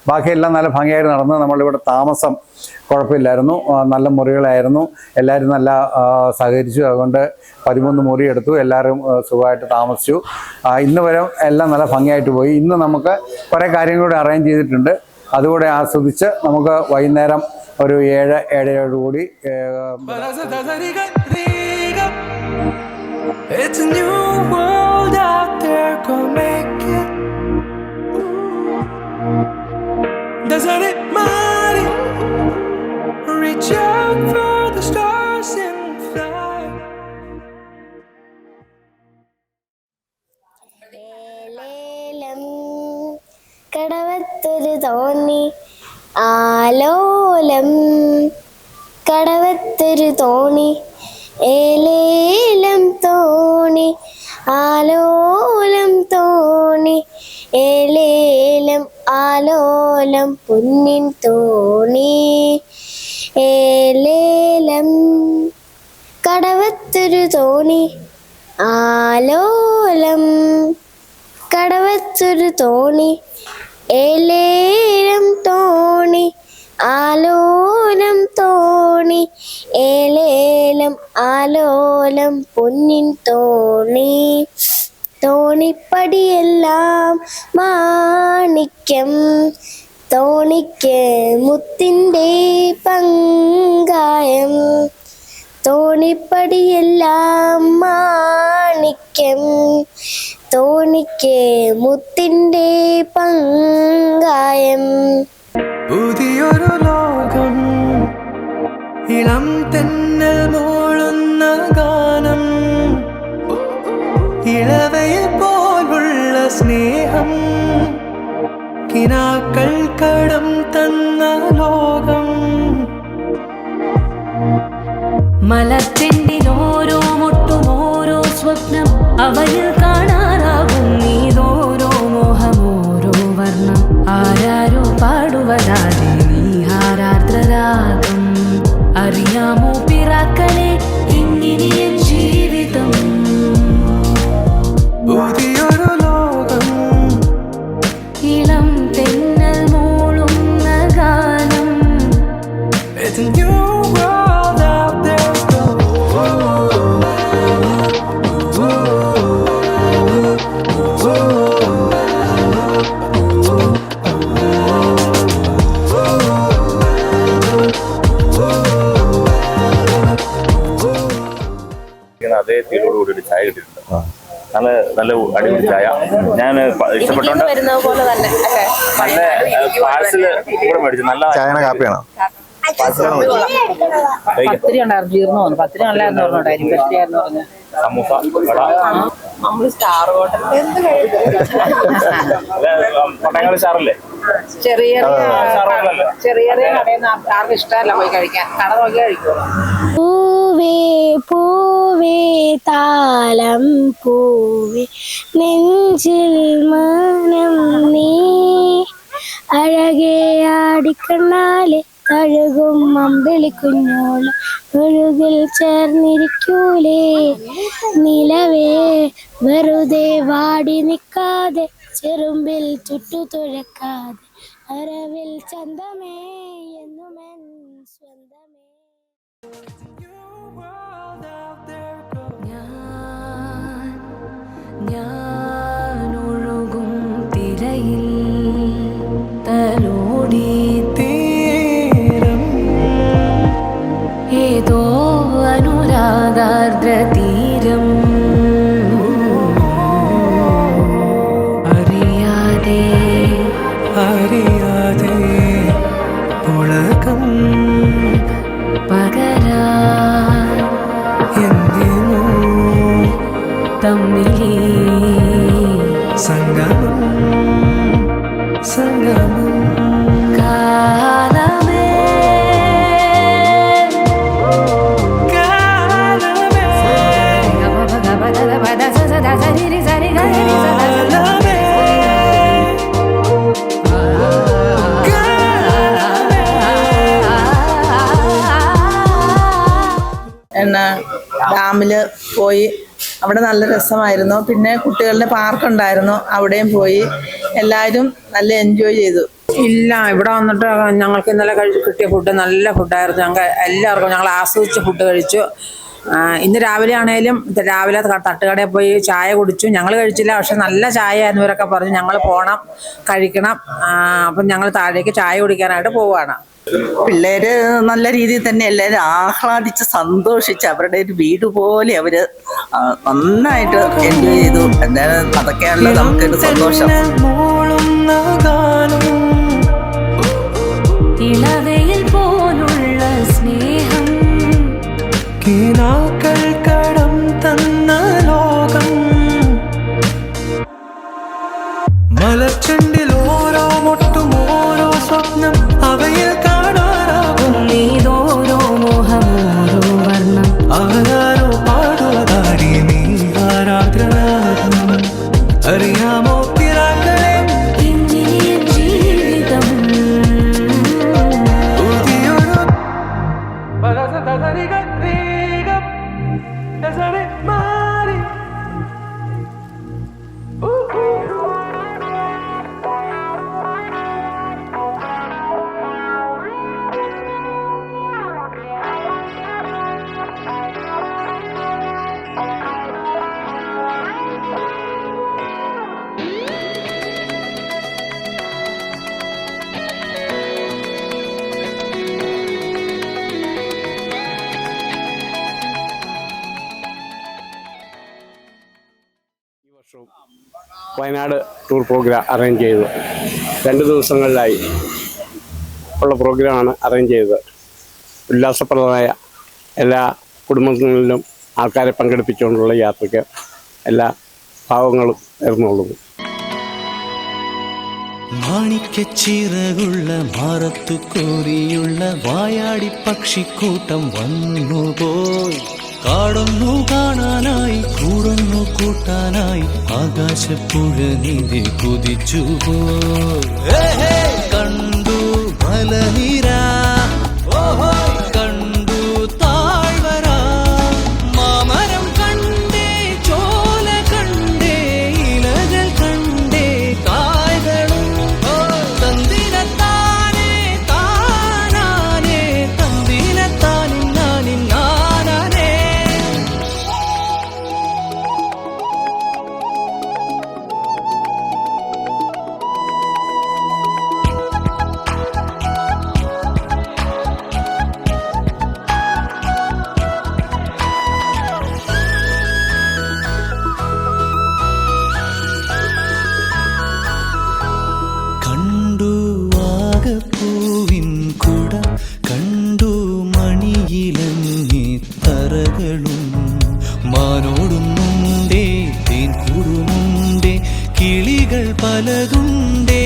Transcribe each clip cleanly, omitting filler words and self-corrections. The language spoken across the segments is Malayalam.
ബാക്കിയെല്ലാം നല്ല ഭംഗിയായിട്ട് നടന്ന് നമ്മളിവിടെ താമസം കുഴപ്പമില്ലായിരുന്നു. നല്ല മുറികളായിരുന്നു. എല്ലാവരും നല്ല സഹകരിച്ചു. അതുകൊണ്ട് 13 മുറി എടുത്തു. എല്ലാവരും സുഖമായിട്ട് താമസിച്ചു. ഇന്ന് വരെ എല്ലാം നല്ല ഭംഗിയായിട്ട് പോയി. ഇന്ന് നമുക്ക് കുറേ കാര്യങ്ങളൂടെ അറേഞ്ച് ചെയ്തിട്ടുണ്ട്. അതുകൂടെ ആസ്വദിച്ച് നമുക്ക് വൈകുന്നേരം ഒരു 7-7:30 കൂടി It's a new world out there, go make it. Doesn't it matter? Reach out for the stars and fly. ലേലം കടവത്തൊരു തോണി ആലോലം കടവത്തൊരു തോണി ഏലേലം തോണി ആലോലം തോണി ഏലേലം ആലോലം പൊന്നിൻ തോണി ഏലേലം കടവത്തൊരു തോണി ആലോലം കടവത്തൊരു തോണി ഏലേലം തോണി ആലോലം തോണി ഏലേലം ആലോലം പൊന്നിൻ തോണി തോണിപ്പടിയെല്ലാം മാണിക്യം തോണിക്ക് മുത്തിൻ്റെ പങ്കായം തോണിപ്പടിയെല്ലാം മാണിക്യം തോണിക്ക് മുത്തിൻ്റെ പങ്കായം പുതിയൊരു ലോകം ഇളം തെന്നൽ മൂളുന്ന ഗാനം ഇളവയിൽ പോലുള്ള സ്നേഹം കിനാക്കൾ കടം തന്ന ലോകം മലത്തിൻ്റെ മുട്ടും ഓരോ സ്വപ്നം അവയിൽ കാണാനാകും നീതോരോ മോഹമോരോ വർണ്ണം ആരാരോ പാടുവതാതെ നീ ഹാരാർദ്രരാഗം അറിയാമോ പിറാക്കളെ ഇങ്ങിനിയൻ ജീവിതം പുതിയൊരു ലോകം ഇളം തെന്നൽ മൂളുന്ന ഗാനം It's a new world out there. അതേ തീരോടുകൂടി ഒരു ചായ കിട്ടിയിട്ടുണ്ട്. നല്ല നല്ല അടിപൊളി ചായ. ഞാൻ ഇഷ്ടപ്പെട്ടോണ്ട് നല്ല പാഴ്സല് ഇവിടെ മേടിച്ചു. നല്ല ചായ കാപ്പിയാണോ? പത്തിരി ഉണ്ടായിരുന്നു, ജീർന്നു വന്നു. പത്തിരി നല്ലായിരുന്നു പറഞ്ഞു. സമൂസ നമ്മള് സ്റ്റാർ ഹോട്ടൽ പട്ടയങ്ങൾ സ്റ്റാറല്ലേ? ചെറിയ ചെറിയ കടയിൽ നിന്ന് ആർക്കും ഇഷ്ടമല്ല പോയി കഴിക്കാൻ. കട നോക്കി കഴിക്കുള്ളൂ. പൂവേ പൂവേ താലം പൂവേ നെഞ്ചിൽ മാനം നീ അഴകേ ആടിക്കണ്ണാലെ തഴുകും അമ്പിളി കുഞ്ഞോളം ഒഴുകിൽ ചേർന്നിരിക്കൂലേ നിലവേ വെറുതെ വാടി നിൽക്കാതെ ചെറുമ്പിൽ ചുട്ടു തുഴക്കാതെ അരവിൽ ചന്തമേ എന്നുമെൻ സ്വന്തമേ ഞാൻ ഒഴുകും തിരയിൽ തലോടി തീരം ഏതോ അനുരാഗാർദ്ര തീരം അറിയാതെ അറിയാതെ പുളകം പകരാൻ എന്തിനോ തമ്മിലേ സംഗമം സംഗമം കാലമേ ഡാമില് പോയി. അവിടെ നല്ല രസമായിരുന്നു. പിന്നെ കുട്ടികളുടെ പാർക്കുണ്ടായിരുന്നു, അവിടെയും പോയി. എല്ലാവരും നല്ല എൻജോയ് ചെയ്തു. ഇല്ല, ഇവിടെ വന്നിട്ട് ഞങ്ങൾക്ക് ഇന്നലെ കിട്ടിയ ഫുഡ് നല്ല ഫുഡായിരുന്നു. ഞങ്ങൾ ആസ്വദിച്ച് ഫുഡ് കഴിച്ചു. ഇന്ന് രാവിലെ ആണേലും രാവിലെ തട്ടുകടയിൽ പോയി ചായ കുടിച്ചു. ഞങ്ങൾ കഴിച്ചില്ല, പക്ഷെ നല്ല ചായ എന്നിവരൊക്കെ പറഞ്ഞു ഞങ്ങൾ പോകണം, കഴിക്കണം. അപ്പം ഞങ്ങൾ താഴേക്ക് ചായ കുടിക്കാനായിട്ട് പോവുകയാണ്. പിള്ളേര് നല്ല രീതിയിൽ തന്നെ എല്ലാവരും ആഹ്ലാദിച്ച് സന്തോഷിച്ച് അവരുടെ ഒരു വീട് പോലെ അവര് നന്നായിട്ട് എൻജോയ് ചെയ്തു. എന്തായാലും അതൊക്കെയാണല്ലോ നമുക്കൊരു സന്തോഷം. ഇളവയിൽ പോലുള്ള സ്നേഹം, കിനാക്കൾ കടം തന്ന ലോകം, മലച്ചെണ്ടിൽ ഓരോ മൊട്ടും ഓരോ സ്വപ്നം അവയിൽ കാണാനാകും. നീതോരോ മോഹം ഓരോ വർണ്ണം, ആരാരോ പാടുവതാടി നീ ആരാഗ്രനാകും. അറിയാമോ പിറാക്കളെ ഇഞ്ചിനിയൻ ജീവിതം പുതിയൊരു മാറി. വയനാട് ടൂർ പ്രോഗ്രാം അറേഞ്ച് ചെയ്തത് 2 ദിവസങ്ങളിലായി ഉള്ള പ്രോഗ്രാമാണ് അറേഞ്ച് ചെയ്തത്. ഉല്ലാസപ്രദമായ എല്ലാ കുടുംബങ്ങളിലും ആൾക്കാരെ പങ്കെടുപ്പിച്ചുകൊണ്ടുള്ള യാത്രയ്ക്ക് എല്ലാ ഭാവങ്ങളും നേർന്നുകൊള്ളുന്നു. മാണിക്കച്ചിറകുള്ള മാറത്തു കോരിയുള്ള വായാടി പക്ഷിക്കൂട്ടം വന്നുപോയി. കാടൊന്നു കാണാനായി കൂടൊന്നു കൂട്ടാനായി ആകാശപ്പുഴ നീതി കുതിച്ചുപോയി. കണ്ടു മലനിര, കണ്ടു താഴ്വര, മാമരം കണ്ടേ, ചോല കണ്ടേ, ഇലകൾ കണ്ടേ, കായ്കളും തന്തിനത്താനേ താനാനേ, തന്തിനത്താനിന്നാനിന്നാനേ. കണ്ടു വാഗപ്പൂവിൻ കുട, കണ്ടു മണിയിലങ്ങി തറകളും, മാനോടുന്നുണ്ടേ തേൻകൂടുന്നുണ്ടേ, കിളികൾ പലതുണ്ടേ.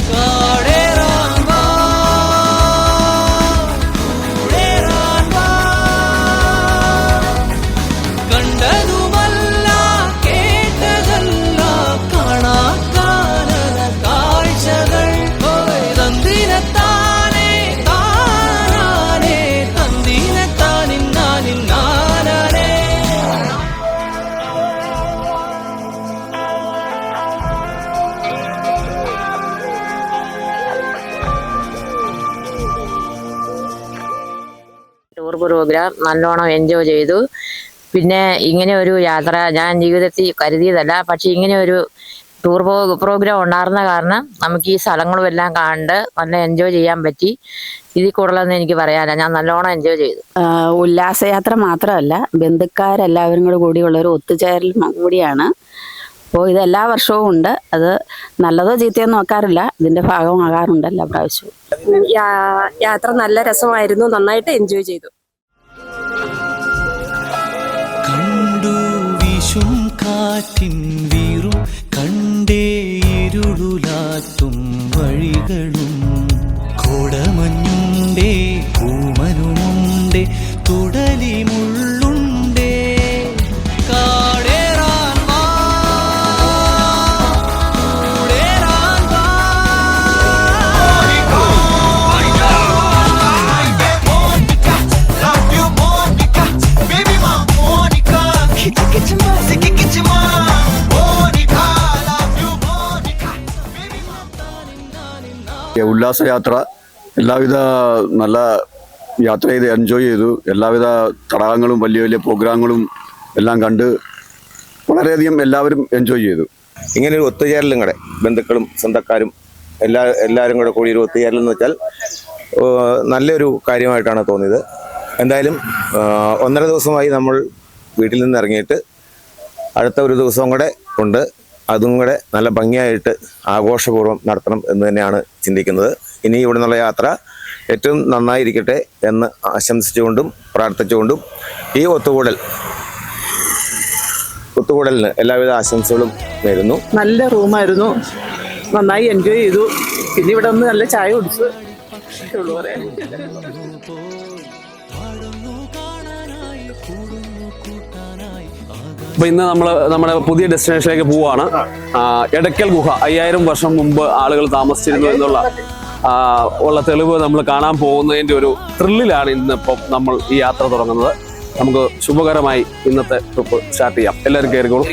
കാടേറാൻ വാ, കൂടേറാൻ വാ. കണ്ടതുമല്ല കേട്ടതല്ല കാണാക്കാനല കാഴ്ചകൾ. തന്തിനത്താനേ താനാനേ, തന്തിനത്താനിന്നാനിന്നാനേ. ടൂർ പ്രോഗ്രാം നല്ലോണം എൻജോയ് ചെയ്തു. പിന്നെ ഇങ്ങനെ ഒരു യാത്ര ഞാൻ ജീവിതത്തിൽ കരുതിയതല്ല, പക്ഷെ ഇങ്ങനെ ഒരു ടൂർ പ്രോഗ്രാം ഉണ്ടായിരുന്ന കാരണം നമുക്ക് ഈ സ്ഥലങ്ങളും എല്ലാം കണ്ട് നല്ല എൻജോയ് ചെയ്യാൻ പറ്റി. ഇതിൽ കൂടുതലൊന്നും എനിക്ക് പറയാനില്ല, ഞാൻ നല്ലോണം എൻജോയ് ചെയ്തു. ഉല്ലാസയാത്ര മാത്രമല്ല, ബന്ധുക്കാരെല്ലാവരും കൂടിയുള്ള ഒരു ഒത്തുചേരൽ കൂടിയാണ്. അപ്പോൾ ഇത് എല്ലാ വർഷവും ഉണ്ട്. അത് നല്ലതോ ചീത്തയോ നോക്കാറില്ല, ഇതിന്റെ ഭാഗമാകാറുണ്ട് എല്ലാ പ്രാവശ്യവും. യാത്ര നല്ല രസമായിരുന്നു, നന്നായിട്ട് എൻജോയ് ചെയ്തു. കണ്ടു വീശും കാറ്റിൻ വീറും, കണ്ടേ ഇരുളുലാറ്റും വഴികളും, കോടമഞ്ഞുണ്ടേ പൂമനുമുണ്ടേ, തുടലി മുള്ളുണ്ടേ. കാടേറാൻ വാ, കൂടേറാൻ വാ. ഉല്ലാസയാത്ര എല്ലാവിധ നല്ല യാത്ര ചെയ്ത് എൻജോയ് ചെയ്തു. എല്ലാവിധ തടാകങ്ങളും വലിയ വലിയ പ്രോഗ്രാമുകളും എല്ലാം കണ്ട് വളരെയധികം എല്ലാവരും എൻജോയ് ചെയ്തു. ഇങ്ങനെ ഒരു ഒത്തുചേരലും കൂടെ ബന്ധുക്കളും സ്വന്തക്കാരും എല്ലാവരും കൂടെ കൂടി ഒരു ഒത്തുചേരലെന്ന് വെച്ചാൽ നല്ലൊരു കാര്യമായിട്ടാണ് തോന്നിയത്. എന്തായാലും 1.5 ദിവസമായി നമ്മൾ വീട്ടിൽ നിന്ന് ഇറങ്ങിയിട്ട് അടുത്ത ഒരു ദിവസം കൂടെ ഉണ്ട്. അതും കൂടെ നല്ല ഭംഗിയായിട്ട് ആഘോഷപൂർവ്വം നടത്തണം എന്ന് തന്നെയാണ് ചിന്തിക്കുന്നത്. ഇനി ഇവിടെ നിന്നുള്ള യാത്ര ഏറ്റവും നന്നായിരിക്കട്ടെ എന്ന് ആശംസിച്ചുകൊണ്ടും പ്രാർത്ഥിച്ചുകൊണ്ടും ഈ ഒത്തുകൂടലിന് എല്ലാവിധ ആശംസകളും നേരുന്നു. നല്ല റൂമായിരുന്നു, നന്നായി എൻജോയ് ചെയ്തു. പിന്നെ ഇവിടെ ഒന്ന് നല്ല ചായ കുടിച്ചു. അപ്പോൾ ഇന്ന് നമ്മൾ നമ്മുടെ പുതിയ ഡെസ്റ്റിനേഷനിലേക്ക് പോവുകയാണ്. എടക്കൽ ഗുഹ 5000 വർഷം മുമ്പ് ആളുകൾ താമസിച്ചിരുന്നു എന്നുള്ള ഉള്ള തെളിവ് നമ്മൾ കാണാൻ പോകുന്നതിൻ്റെ ഒരു ത്രില്ലിലാണ് ഇന്നിപ്പം നമ്മൾ ഈ യാത്ര തുടങ്ങുന്നത്. നമുക്ക് ശുഭകരമായി ഇന്നത്തെ ട്രിപ്പ് സ്റ്റാർട്ട് ചെയ്യാം. എല്ലാവരും കയറിക്കോളും.